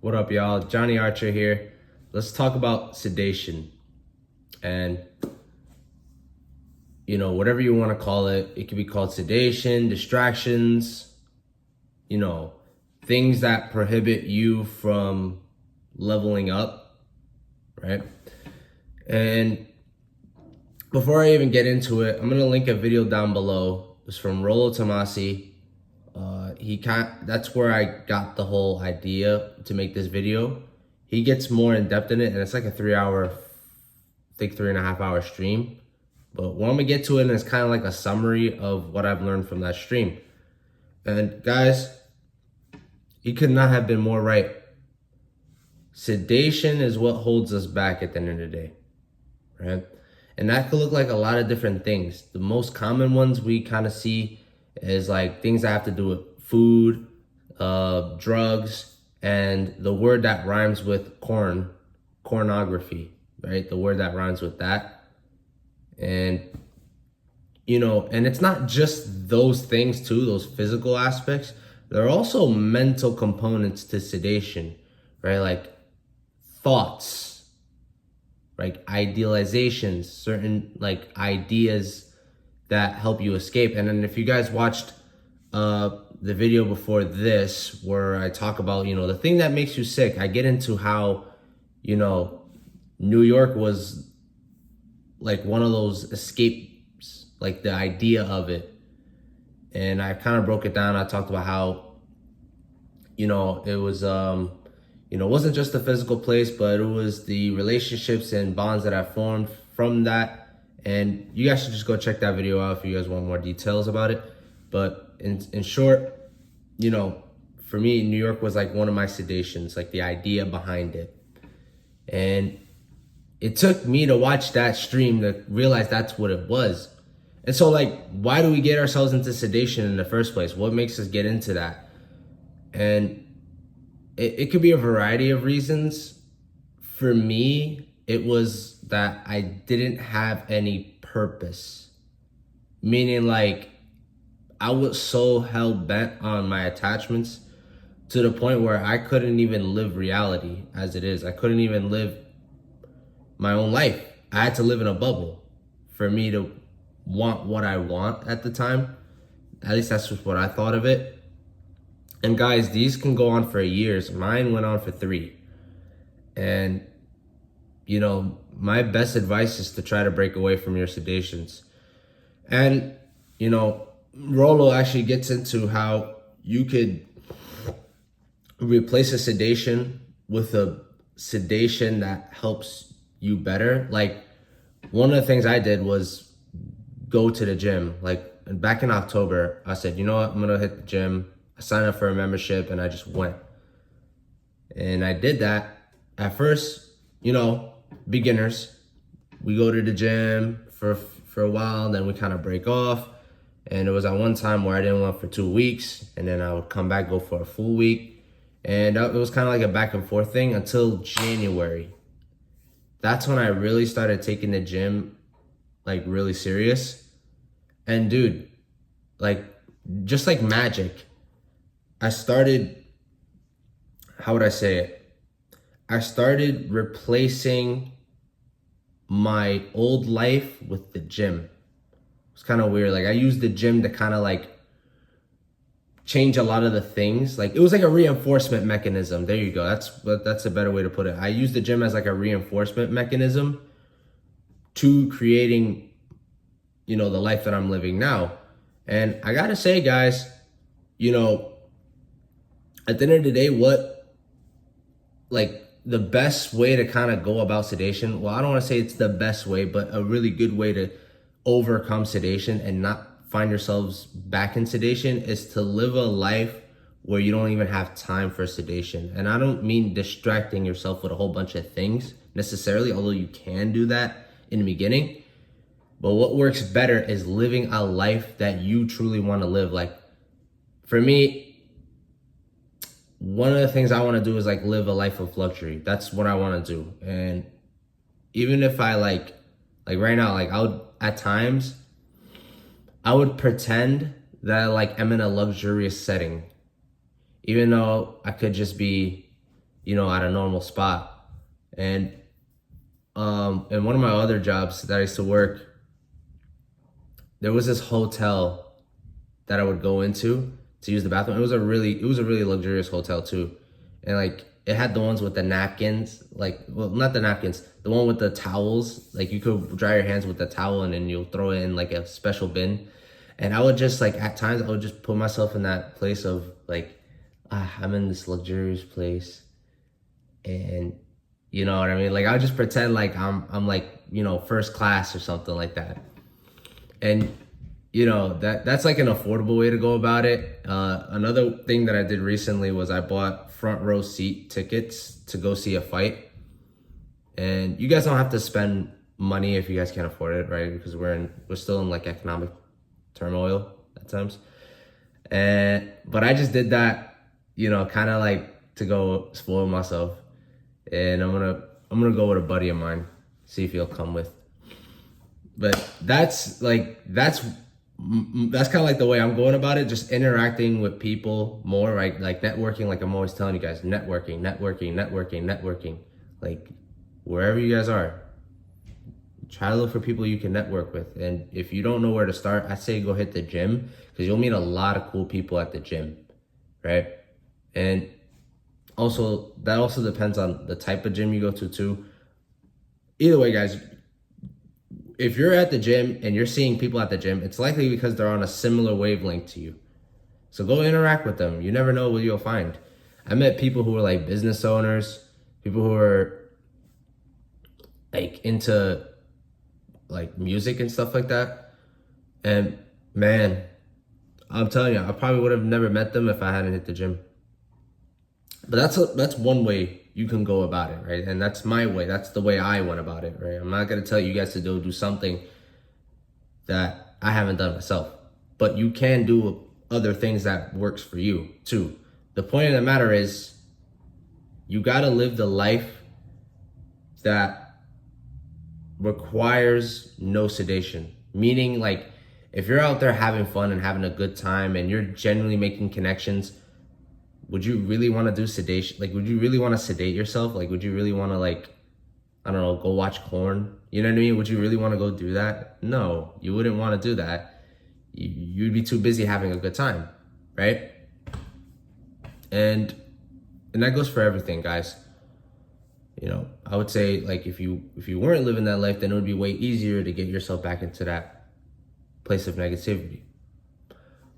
What up, y'all? Johnny Archer here. Let's talk about sedation. And, whatever you want to call it, it could be called sedation, distractions, you know, things that prohibit you from leveling up, right? And before I even get into it, I'm going to link a video down below. It's from Rollo Tomasi. That's where I got the whole idea to make this video. He gets more in depth in it, and it's like a 3.5 hour stream. But when I'm gonna get to it, and it's kind of like a summary of what I've learned from that stream. And guys, he could not have been more right. Sedation is what holds us back at the end of the day, right? And that could look like a lot of different things. The most common ones we kind of see is like things that have to do with food, drugs, and the word that rhymes with pornography, right? The word that rhymes with that. And, and it's not just those things too, those physical aspects. There are also mental components to sedation, right? Like thoughts, like idealizations, certain like ideas that help you escape. And then if you guys watched the video before this where I talk about, the thing that makes you sick, I get into how, New York was like one of those escapes, like the idea of it. And I kind of broke it down. I talked about how, it was, it wasn't just the physical place, but it was the relationships and bonds that I formed from that. And you guys should just go check that video out if you guys want more details about it. But in short, for me, New York was like one of my sedations, like the idea behind it. And it took me to watch that stream to realize that's what it was. And so like, why do we get ourselves into sedation in the first place? What makes us get into that? And it could be a variety of reasons. For me, it was that I didn't have any purpose. Meaning like, I was so hell-bent on my attachments to the point where I couldn't even live reality as it is. I couldn't even live my own life. I had to live in a bubble for me to want what I want at the time. At least that's just what I thought of it. And guys, these can go on for years. Mine went on for 3. And, my best advice is to try to break away from your sedations. And, Rollo actually gets into how you could replace a sedation with a sedation that helps you better. Like one of the things I did was go to the gym. Like back in October, I said, you know what, I'm gonna hit the gym. I signed up for a membership and I just went. And I did that. At first, beginners, we go to the gym for a while, then we kind of break off. And it was at one time where I didn't go for 2 weeks, and then I would come back, go for a full week. And it was kind of like a back and forth thing until January. That's when I really started taking the gym like really serious. And dude, like just like magic, I started, how would I say it? I started replacing my old life with the gym. It's kind of weird. Like I used the gym to kind of like change a lot of the things. Like it was like a reinforcement mechanism. There you go. That's a better way to put it. I used the gym as like a reinforcement mechanism to creating, the life that I'm living now. And I gotta say, guys, at the end of the day, the best way to kind of go about sedation, well, I don't want to say it's the best way, but a really good way to overcome sedation and not find yourselves back in sedation is to live a life where you don't even have time for sedation. And I don't mean distracting yourself with a whole bunch of things necessarily, although you can do that in the beginning. But what works better is living a life that you truly want to live. Like for me, one of the things I want to do is like live a life of luxury. That's what I want to do. And even if I like right now, like at times I would pretend that like I'm in a luxurious setting, even though I could just be, at a normal spot. And in one of my other jobs that I used to work, there was this hotel that I would go into to use the bathroom. It was a really luxurious hotel too. And like it had the ones with the napkins, like, well, not the napkins, the one with the towels. Like you could dry your hands with the towel and then you'll throw it in like a special bin. And I would just like, at times I would just put myself in that place of like, I'm in this luxurious place. And you know what I mean? Like I would just pretend like I'm like, first class or something like that. And that's like an affordable way to go about it. Another thing that I did recently was I bought front row seat tickets to go see a fight. And you guys don't have to spend money if you guys can't afford it, right? Because we're still in like economic turmoil at times. But I just did that, kind of like to go spoil myself. And I'm gonna go with a buddy of mine, see if he'll come with. But that's kind of like the way I'm going about it, just interacting with people more, right? Like networking, like I'm always telling you guys, networking. Like wherever you guys are, try to look for people you can network with. And if you don't know where to start, I say go hit the gym, because you'll meet a lot of cool people at the gym, right? And also, that also depends on the type of gym you go to too. Either way, guys, if you're at the gym and you're seeing people at the gym, it's likely because they're on a similar wavelength to you. So go interact with them. You never know what you'll find. I met people who were like business owners, people who were like into like music and stuff like that. And man, I'm telling you, I probably would have never met them if I hadn't hit the gym. But that's one way you can go about it, right? And that's my way. That's the way I went about it, right? I'm not gonna tell you guys to do something that I haven't done myself. But you can do other things that works for you too. The point of the matter is you gotta live the life that requires no sedation. Meaning, like, if you're out there having fun and having a good time and you're genuinely making connections, would you really want to do sedation? Like, would you really want to sedate yourself? Like, would you really want to, like, I don't know, go watch porn? You know what I mean? Would you really want to go do that? No, you wouldn't want to do that. You'd be too busy having a good time, right? And that goes for everything, guys. I would say, like, if you weren't living that life, then it would be way easier to get yourself back into that place of negativity.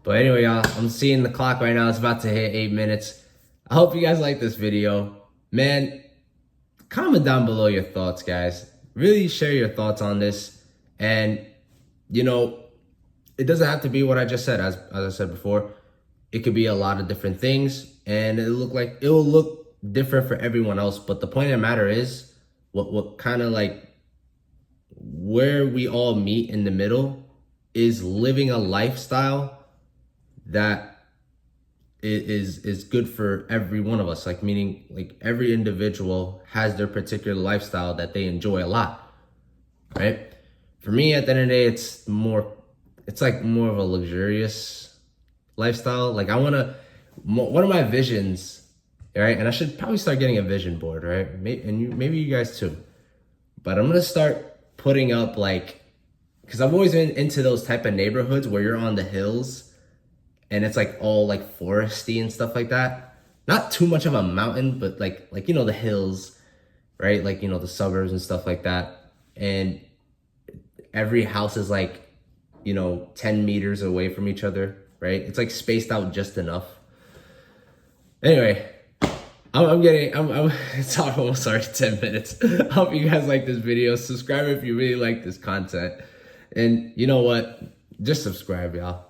But anyway, y'all, I'm seeing the clock right now. It's about to hit 8 minutes. I hope you guys like this video. Man, comment down below your thoughts, guys. Really share your thoughts on this. And, it doesn't have to be what I just said. As I said before, it could be a lot of different things. And it will look different for everyone else. But the point of the matter is, what kind of like where we all meet in the middle is living a lifestyle that is good for every one of us. Like, meaning, like, every individual has their particular lifestyle that they enjoy a lot, right? For me, at the end of the day, it's more of a luxurious lifestyle. Like, one of my visions, right? And I should probably start getting a vision board, right? Maybe you guys too. But I'm gonna start putting up, like, because I've always been into those type of neighborhoods where you're on the hills and it's like all like foresty and stuff like that. Not too much of a mountain, but like the hills, right? Like, the suburbs and stuff like that. And every house is like, 10 meters away from each other, right? It's like spaced out just enough. Anyway, it's almost already 10 minutes. I hope you guys like this video. Subscribe if you really like this content. And you know what? Just subscribe, y'all.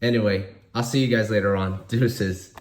Anyway, I'll see you guys later on. Deuces.